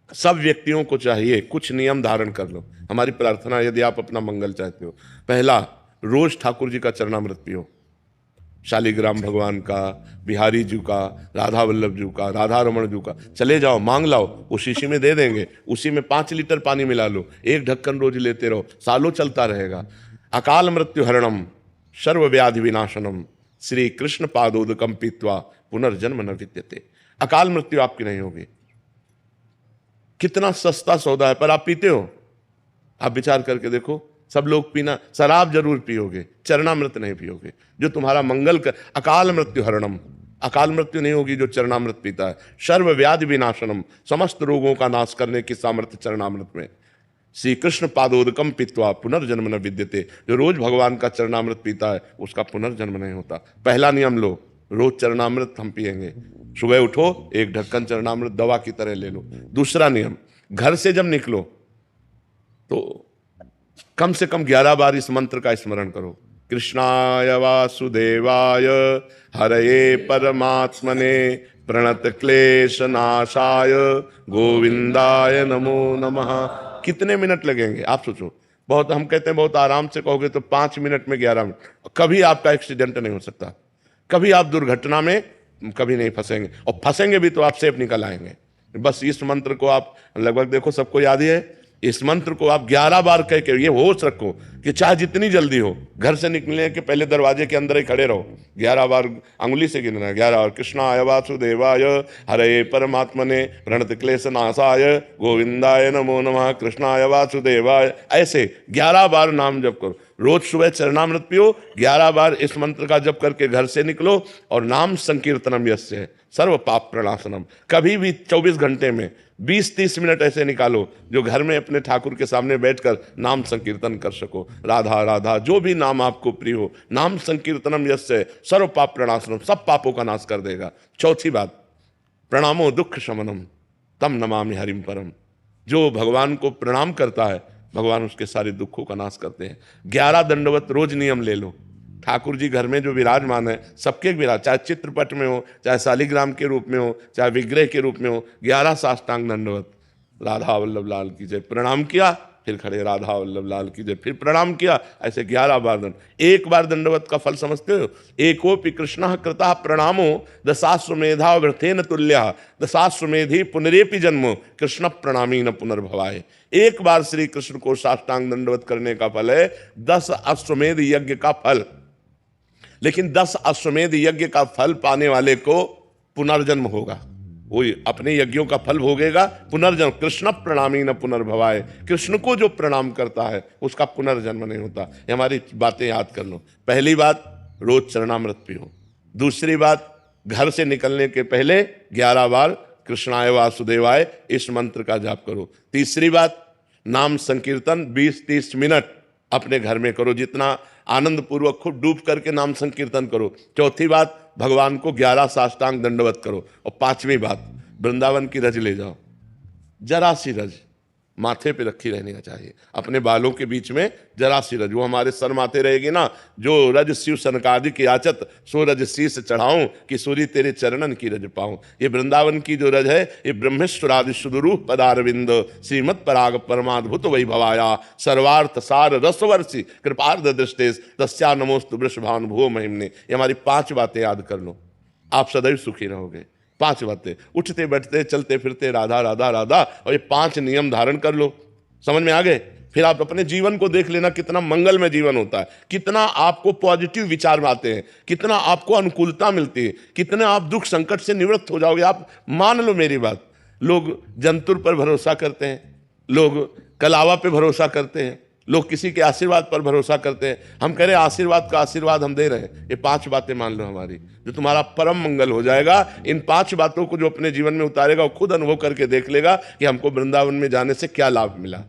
सब व्यक्तियों को चाहिए कुछ नियम धारण कर लो। हमारी प्रार्थना, यदि आप अपना मंगल चाहते हो, पहला, रोज ठाकुर जी का चरणामृत पियो, शालिग्राम भगवान का, बिहारी जी का, राधा वल्लभ जी का, राधा रमण जी का, चले जाओ मांग लाओ, उस शीशी में दे देंगे, उसी में 5 लीटर पानी मिला लो, 1 ढक्कन रोज लेते रहो, सालों चलता रहेगा। अकाल मृत्यु हरणम सर्व व्याधि विनाशनम श्री कृष्ण पादोदकम पीत्वा पुनर्जन्म न विद्यते। अकाल मृत्यु आपकी नहीं होगी। कितना सस्ता सौदा है, पर आप पीते हो? आप विचार करके देखो, सब लोग पीना, शराब जरूर पियोगे, चरणामृत नहीं पियोगे, जो तुम्हारा मंगल कर। अकाल मृत्यु हरणम, अकाल मृत्यु नहीं होगी जो चरणामृत पीता है। सर्व व्याधि विनाशनम, समस्त रोगों का नाश करने की सामर्थ्य चरणामृत में। श्री कृष्ण पादोदकम पीत्वा पुनर्जन्म न विद्यते, जो रोज भगवान का चरणामृत पीता है उसका पुनर्जन्म नहीं होता। पहला नियम लो, रोज चरणामृत हम पिएंगे, सुबह उठो 1 ढक्कन चरणामृत दवा की तरह ले लो। दूसरा नियम, घर से जब निकलो तो कम से कम 11 बार इस मंत्र का स्मरण करो। कृष्णाय वासुदेवाय हरये परमात्मने प्रणत क्लेश नाशाय गोविंदाय नमो नमः। कितने मिनट लगेंगे आप सोचो? बहुत, हम कहते हैं बहुत आराम से कहोगे तो 5 मिनट में 11 मिनट। कभी आपका एक्सीडेंट नहीं हो सकता, कभी आप दुर्घटना में कभी नहीं फंसेंगे, और फंसेंगे भी तो आप सेफ निकल आएंगे। बस इस मंत्र को आप लगभग देखो सबको याद ही है। इस मंत्र को आप 11 बार कह के ये होश रखो कि चाहे जितनी जल्दी हो, घर से निकलने के पहले दरवाजे के अंदर ही खड़े रहो, 11 बार अंगुली से गिनना, 11 बार। कृष्णाय वासुदेवाय हरे परमात्मने प्रणत क्लेश नाशाय गोविंदाय नमो नमः, कृष्णाय वासुदेवाय, ऐसे 11 बार नाम जप करो। रोज सुबह चरणामृत पियो, 11 बार इस मंत्र का जप करके घर से निकलो, और नाम संकीर्तनम यस्य सर्व पाप प्रणाशनम। कभी भी 24 घंटे में 20-30 मिनट ऐसे निकालो जो घर में अपने ठाकुर के सामने बैठकर नाम संकीर्तन कर सको। राधा राधा, जो भी नाम आपको प्रिय हो, नाम संकीर्तनम यस्य सर्व पाप प्रणाशनम, सब पापों का नाश कर देगा। चौथी बात, प्रणामो दुख शमनम तम नमामि हरिम परम। जो भगवान को प्रणाम करता है, भगवान उसके सारे दुखों का नाश करते हैं। 11 दंडवत रोज नियम ले लो। ठाकुर जी घर में जो विराजमान है, सबके विराज, चाहे चित्रपट में हो, चाहे शालिग्राम के रूप में हो, चाहे विग्रह के रूप में हो, 11 साष्टांग दंडवत। राधा वल्लभ लाल की जय, प्रणाम किया, फिर खड़े, राधा वल्लभ लाल की जय, फिर प्रणाम किया, ऐसे 11 बार दंड। 1 बार दंडवत का फल समझते हो? एकोपि कृष्णः कृतः प्रणामो दशाश्वमेधा व्रतेन तुल्यः दशाश्वमेधि पुनरेपि जन्म कृष्ण प्रणामी न पुनर्भवाय। 1 बार श्री कृष्ण को साष्टांग दंडवत करने का फल है 10 अश्वमेध यज्ञ का फल। लेकिन 10 अश्वमेध यज्ञ का फल पाने वाले को पुनर्जन्म होगा, वो अपने यज्ञों का फल भोगेगा, पुनर्जन्म। कृष्ण प्रणामी न पुनर्भवाय, कृष्ण को जो प्रणाम करता है उसका पुनर्जन्म नहीं होता। ये हमारी बातें याद कर लो। पहली बात, रोज चरणामृत पियो। दूसरी बात, घर से निकलने के पहले 11 बार कृष्णाय वासुदेवाय इस मंत्र का जाप करो। तीसरी बात, नाम संकीर्तन 20-30 मिनट अपने घर में करो, जितना आनंद पूर्वक खूब डूब करके नाम संकीर्तन करो। चौथी बात, भगवान को 11 साष्टांग दंडवत करो। और 5वीं बात, वृंदावन की रज ले जाओ, जरा सी रज माथे पे रखी रहनी चाहिए, अपने बालों के बीच में जरा सी रज, वो हमारे सर माथे रहेगी ना। जो रज शिव सनकादि याचत सो रज शीस चढ़ाऊं कि सूरी तेरे चरणन की रज पाऊं। ये वृंदावन की जो रज है, ये ब्रह्मेश्वरादि सुदुरूप पदारविंद श्रीमद पराग परमाद्भुत वैभवाया सर्वार्थ सार रसवर्षि कृपार्ध दृष्टेश तस्या नमोस्तु वृषभानुभुवो महिमने। ये हमारी 5 बातें याद कर लो, आप सदैव सुखी रहोगे। 5 बातें, उठते बैठते चलते फिरते राधा राधा राधा, और ये 5 नियम धारण कर लो। समझ में आ गए? फिर आप अपने जीवन को देख लेना, कितना मंगलमय जीवन होता है, कितना आपको पॉजिटिव विचार आते हैं, कितना आपको अनुकूलता मिलती है, कितने आप दुख संकट से निवृत्त हो जाओगे। आप मान लो मेरी बात, लोग जंतुर पर भरोसा करते हैं, लोग कलावा पे भरोसा करते हैं, लोग किसी के आशीर्वाद पर भरोसा करते हैं। हम कह रहे हैं आशीर्वाद का आशीर्वाद हम दे रहे हैं। ये 5 बातें मान लो हमारी, जो तुम्हारा परम मंगल हो जाएगा। इन 5 बातों को जो अपने जीवन में उतारेगा वो खुद अनुभव करके देख लेगा कि हमको वृंदावन में जाने से क्या लाभ मिला।